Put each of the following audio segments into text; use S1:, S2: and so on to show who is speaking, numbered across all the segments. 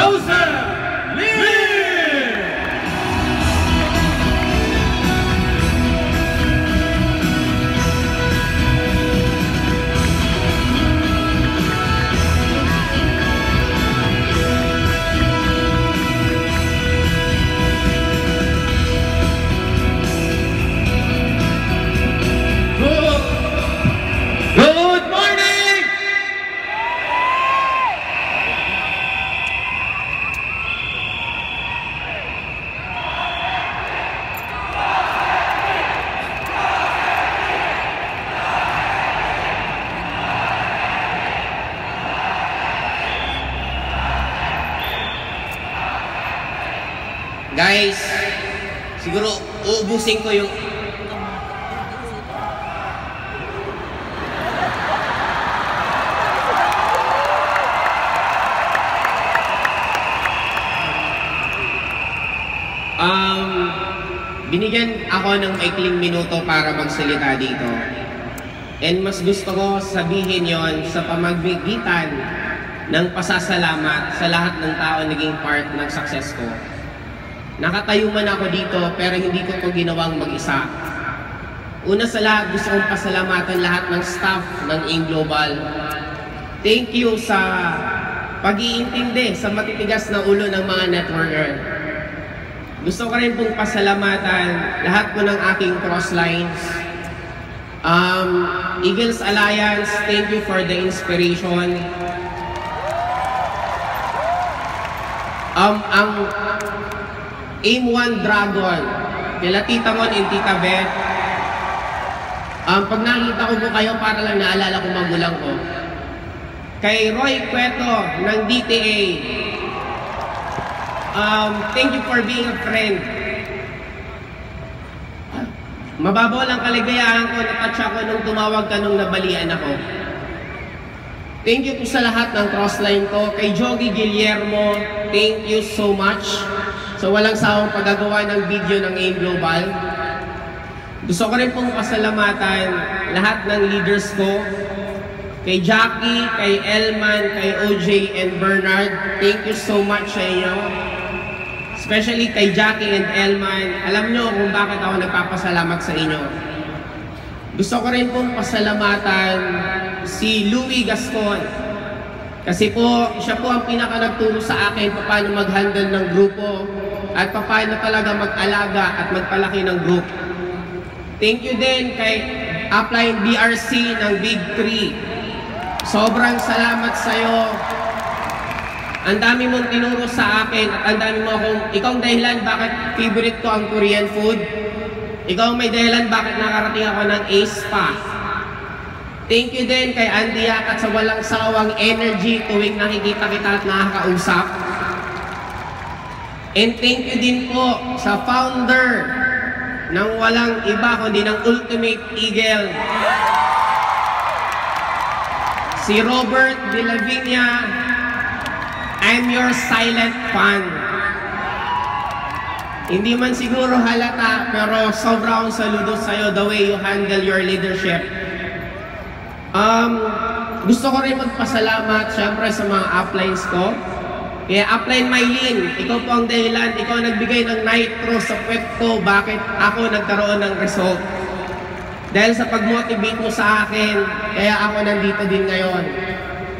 S1: Joseph Lee!
S2: Guys, siguro uubusin ko yung binigyan ako ng maikling minuto para magsalita dito. And mas gusto ko sabihin yon sa pamamagitan ng pasasalamat sa lahat ng tao naging part ng success ko. Nakatayo man ako dito pero hindi ko ito ginawang mag-isa. Una sa lahat, gusto kong pasalamatan lahat ng staff ng AIM Global. Thank you sa pag-iintindi sa matitigas na ulo ng mga networker. Gusto ko rin pong pasalamatan lahat po ng aking crosslines. Eagles Alliance, thank you for the inspiration. Ang AIM 1 Dragon, kila Tita Mon and Tita Beth. Pag nakita ko po kayo, para lang naalala ko magulang ko. Kay Roy Cueto ng DTA, thank you for being a friend. Mababaw lang kaligayahan ko, natouch ako nung tumawag ka nung nabalian ako. Thank you po sa lahat ng crossline ko. Kay Jogi Guillermo, thank you so much. So walang sawang paggagawa ng video ng AIM Global. Gusto ko rin pong pasalamatan lahat ng leaders ko. Kay Jackie, kay Elman, kay OJ and Bernard, thank you so much sa inyo. Especially kay Jackie and Elman, alam nyo kung bakit ako nagpapasalamat sa inyo. Gusto ko rin pong pasalamatan si Louie Gascon. Kasi po, siya po ang pinaka-nagturo sa akin paano mag-handle ng grupo at paano talaga mag-alaga at magpalaki ng group. Thank you din kay Upline BRC ng Big 3. Sobrang salamat sa'yo. Ang dami mong tinuro sa akin at ang dami mo akong, ikaw ang dahilan bakit favorite ko ang Korean food. Ikaw may dahilan bakit nakarating ako ng Ace pa. Thank you din kay Andy Yakat sa walang sawang energy tuwing nakikita kita at nakakausap. And thank you din po sa founder ng walang iba kundi ng Ultimate Eagle, si Robert De La Viña. I'm your silent fan. Hindi man siguro halata, pero sobra akong saludo sa'yo the way you handle your leadership. Gusto ko rin magpasalamat syempre sa mga uplines ko. Kaya upline Mylene, ikaw po ang dahilan, ikaw ang nagbigay ng nitro sa puwet ko bakit ako nagkaroon ng result. Dahil sa pag-motivate mo sa akin, kaya ako nandito din ngayon.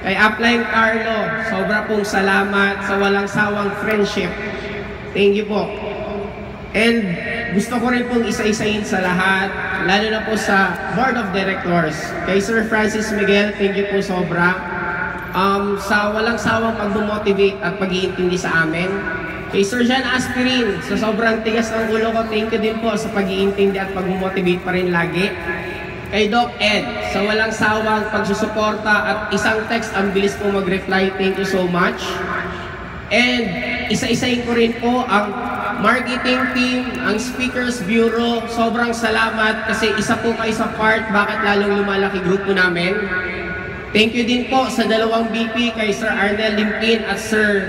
S2: Kay upline Carlo, sobra pong salamat sa walang sawang friendship. Thank you po. And gusto ko rin pong isa-isahin sa lahat, lalo na po sa Board of Directors. Kay Sir Francis Miguel, thank you po sobra. Sa walang sawang pag-motivate at pag-iintindi sa amin. Kay Sir John Aspirin, sa sobrang tigas ng ulo ko, thank you din po sa pag-iintindi at pag-motivate pa rin lagi. Kay Doc Ed, sa walang sawang pagsusuporta at isang text, ang bilis po mag-reply, thank you so much. And isa-isahin ko rin po ang marketing team, ang Speakers Bureau, sobrang salamat kasi isa po kayo sa part bakit lalong lumalaki grupo namin. Thank you din po sa dalawang VP kay Sir Arnel Limpin at Sir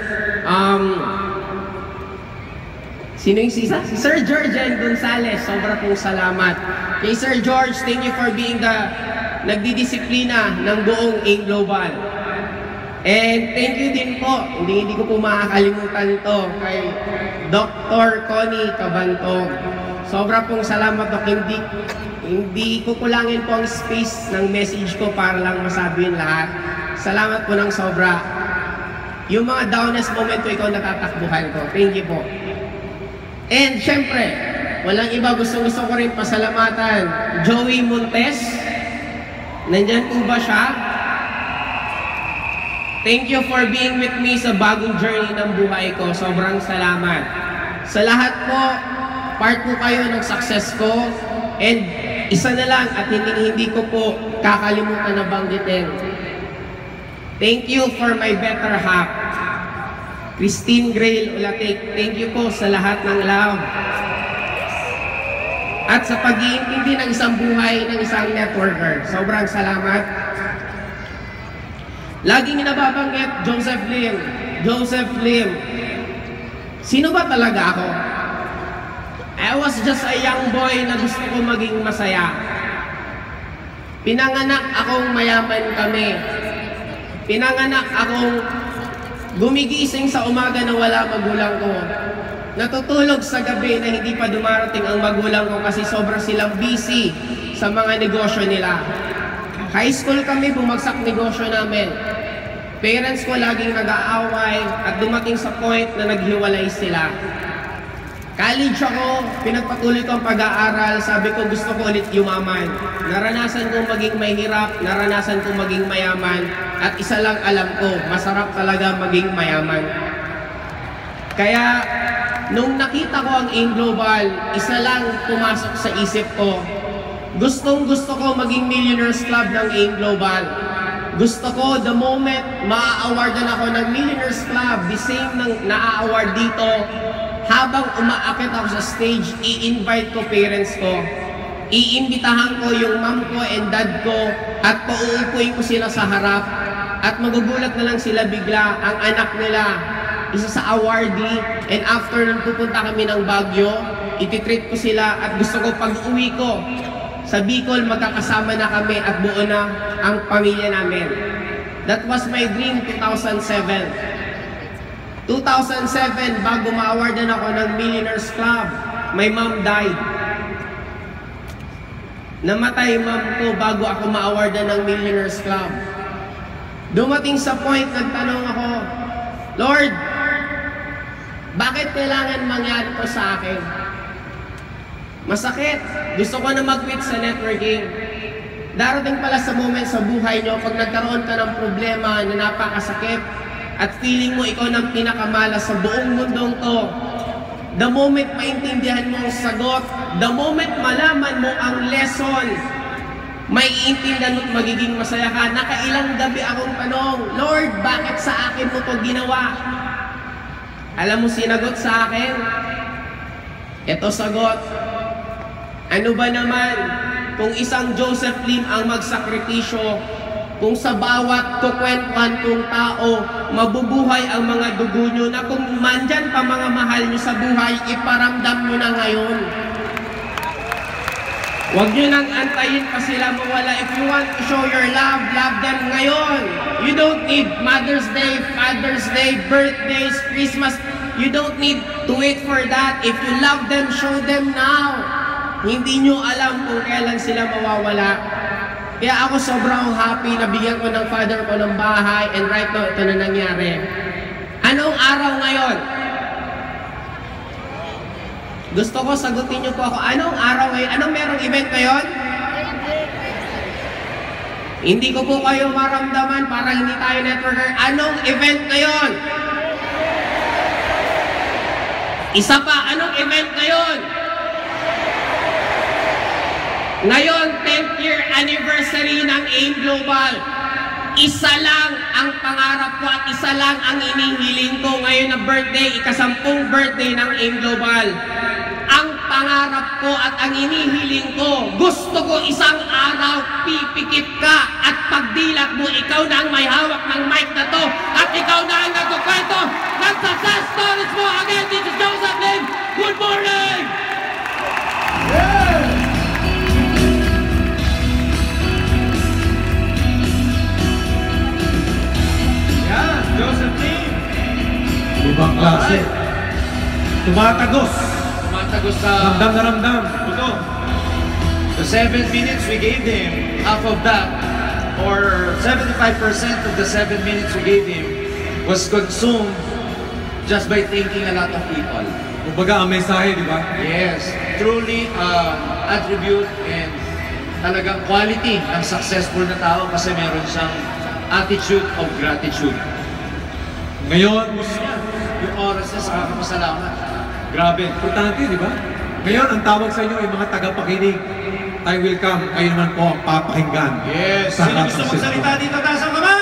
S2: sino yung sisa? Si Sir George Gonzales, sobra pong salamat. Kay Sir George, thank you for being the nagdidisiplina ng buong AIM Global. And thank you din po, hindi ko po makakalimutan to kay Dr. Connie Cabantog. Sobra pong salamat, Dok. Hindi kukulangin po ang space ng message ko para lang masabi yun lahat. Salamat po ng sobra. Yung mga downest moment ko, ikaw natatakbuhan ko. Thank you po. And syempre, walang iba, gusto ko rin pasalamatan. Joey Montes, nandyan po ba siya? Thank you for being with me sa bagong journey ng buhay ko. Sobrang salamat. Sa lahat po, part po kayo ng success ko. And isa na lang at hindi ko po kakalimutan na banggitin. Thank you for my better half. Christine Grail Ulatik, thank you po sa lahat ng love. At sa pag-iintindi ng isang buhay ng isang networker. Sobrang salamat. Laging nababanggit, Joseph Lim. Joseph Lim. Sino ba talaga ako? I was just a young boy na gusto ko maging masaya. Pinanganak akong mayaman kami. Pinanganak akong gumigising sa umaga na wala magulang ko. Natutulog sa gabi na hindi pa dumarating ang magulang ko kasi sobrang silang busy sa mga negosyo nila. High school kami, bumagsak negosyo namin. Parents ko laging nag-aaway at dumating sa point na naghiwalay sila. College ako, pinagpatuloy ko ang pag-aaral, sabi ko gusto ko ulit yumaman. Naranasan kong maging mahirap, naranasan kong maging mayaman, at isa lang alam ko, masarap talaga maging mayaman. Kaya, nung nakita ko ang AIM Global, isa lang pumasok sa isip ko. Gustong-gusto ko maging Millionaires Club ng AIM Global. Gusto ko, the moment maa-awardan ako ng Millionaires Club, the same ng na-award dito, habang umaakit ako sa stage, i-invite ko parents ko. Iimbitahan ko yung mom ko and dad ko at pauupuin ko sila sa harap. At magugulat na lang sila bigla, ang anak nila, isa sa awardee, and after nun pupunta kami ng Baguio, ititreat ko sila at gusto ko pag-uwi ko sa Bicol, magkakasama na kami at buo na ang pamilya namin. That was my dream 2007. 2007, bago ma-awardan ako ng Millionaires Club, my mom died. Namatay mom ko bago ako ma-awardan ng Millionaires Club. Dumating sa point, nagtanong ako, Lord, bakit kailangan mangyari to sa akin? Masakit. Gusto ko na mag-quit sa networking. Darating pala sa moment sa buhay nyo, pag nagkaroon ka ng problema na napakasakit, at feeling mo ikaw ng pinakamalas sa buong mundong to, the moment maintindihan mo ang sagot, the moment malaman mo ang lesson, may iintindihan mo at magiging masaya ka. Nakailang gabi akong tanong, Lord, bakit sa akin mo to ginawa? Alam mo sinagot sa akin? Ito sagot. Ano ba naman kung isang Joseph Lim ang magsakripisyo, kung sa bawat kukwentuhan kong tao, mabubuhay ang mga dugo nyo, na kung mandyan pa mga mahal nyo sa buhay, iparamdam nyo na ngayon. Huwag nyo nang antayin pa sila mawala. If you want to show your love, love them ngayon. You don't need Mother's Day, Father's Day, birthdays, Christmas. You don't need to wait for that. If you love them, show them now. Hindi nyo alam kung kailan sila mawawala. Kaya ako sobrang happy na bigyan ko ng father ko ng bahay, and right now ito na nangyari. Anong araw ngayon? Gusto ko sagutin niyo po ako, anong araw ngayon? Anong merong event ngayon? Hindi ko po kayo maramdaman para hindi tayo networker. Anong event ngayon? Isa pa, anong event ngayon? Ngayon, 10th year anniversary ng AIM Global. Isa lang ang pangarap ko at isa lang ang inihiling ko ngayon na birthday, ika-10 birthday ng AIM Global. Ang pangarap ko at ang inihiling ko, gusto ko isang araw pipikit ka at pagdilat mo, ikaw na ang may hawak ng mic na to at ikaw na ang nagkukwento ng success stories mo. Again, this is Joseph Lim. Good morning!
S1: Yeah!
S3: Ibang klase. Tumatagos.
S4: Tumatagos sa
S3: Ramdam na ramdam.
S4: puto. The 7 minutes we gave him, half of that, or 75% of the 7 minutes we gave him was consumed just by thanking a lot of people.
S3: Kumbaga ang mensahe, di ba?
S4: Yes, truly attribute and talagang quality ng successful na tao kasi meron siyang attitude of gratitude.
S3: Ngayon,
S4: Yung oras niya sa kakapasalamat. Grabe.
S3: importante, di ba? Ngayon, ang tawag sa inyo ay mga tagapakinig. Time will come, kayo naman po ang papakinggan.
S4: Yes.
S3: Sa
S4: Sino gusto
S3: successful.
S4: magsalita dito? Taas ang kamay!